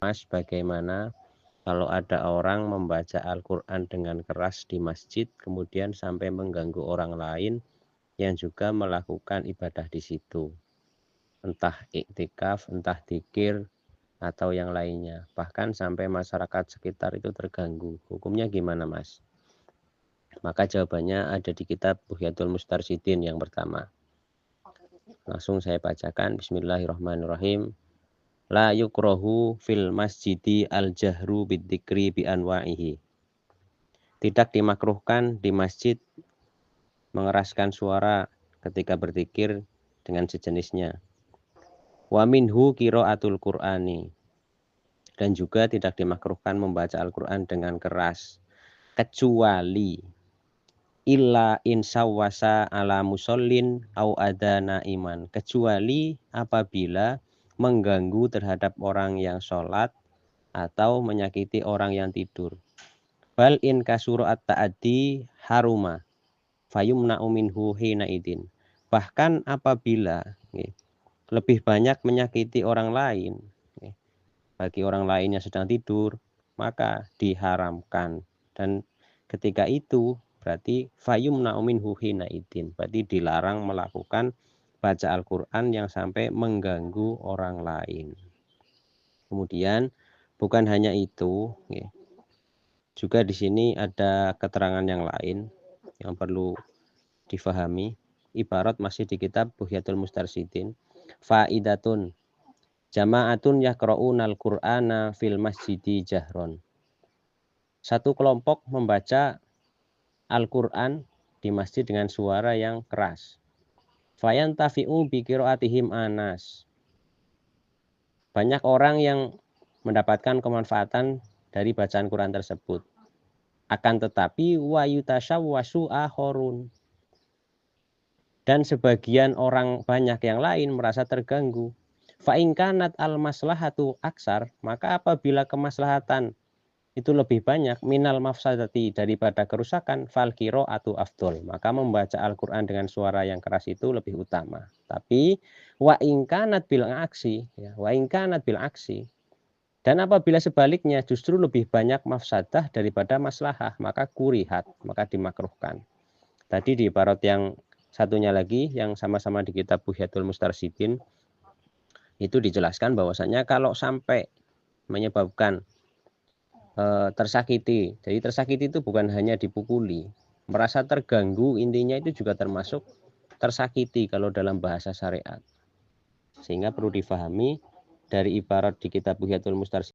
Mas, bagaimana kalau ada orang membaca Al-Quran dengan keras di masjid, kemudian sampai mengganggu orang lain yang juga melakukan ibadah di situ, entah iktikaf, entah dzikir, atau yang lainnya, bahkan sampai masyarakat sekitar itu terganggu. Hukumnya gimana, Mas? Maka jawabannya ada di kitab Buhyatul Mustarsyidin yang pertama. Langsung saya bacakan. Bismillahirrahmanirrahim. La yukrohu fil masjidi al-jahru bidzikri bi anwa'ihi. Tidak dimakruhkan di masjid mengeraskan suara ketika berzikir dengan sejenisnya. Wa minhu qiraatul Qur'ani. Dan juga tidak dimakruhkan membaca Al-Qur'an dengan keras, kecuali illa insawwasa ala musallin au adana iman, kecuali apabila mengganggu terhadap orang yang sholat atau menyakiti orang yang tidur. Bal in kasuru at-ta'addi haruma fayumna'u minhu hina idin. Bahkan apabila lebih banyak menyakiti orang lain, bagi orang lain yang sedang tidur, maka diharamkan. Dan ketika itu berarti fayumna'u minhu hina idin, berarti dilarang melakukan baca Al-Quran yang sampai mengganggu orang lain. Kemudian bukan hanya itu, juga di sini ada keterangan yang lain yang perlu difahami. Ibarat masih di kitab Buhyatul Mustarsyidin. Faidatun jama'atun yaqra'unal Qur'ana fil masjidi jahron. Satu kelompok membaca Al-Qur'an di masjid dengan suara yang keras. Fayantafi'u bi qira'atihim anas. Banyak orang yang mendapatkan kemanfaatan dari bacaan Quran tersebut. Akan tetapi wa yutashawwasu akhorun. Dan sebagian orang banyak yang lain merasa terganggu. Fa in kanat al maslahatu aksar, maka apabila kemaslahatan itu lebih banyak minal mafsadati daripada kerusakan, fal qiraatu afdol, maka membaca Al-Qur'an dengan suara yang keras itu lebih utama. Tapi wa in kanat bil aksi, ya, wa in kanat bil aksi, dan apabila sebaliknya justru lebih banyak mafsadah daripada maslahah, maka kurihat, maka dimakruhkan. Tadi di ibarat yang satunya lagi yang sama-sama di kitab Buhyatul Mustarsyidin itu dijelaskan bahwasanya kalau sampai menyebabkan tersakiti, jadi tersakiti itu bukan hanya dipukuli, merasa terganggu, intinya itu juga termasuk tersakiti kalau dalam bahasa syariat. Sehingga perlu difahami dari ibarat di kitab Buhyatul Mustarsyidin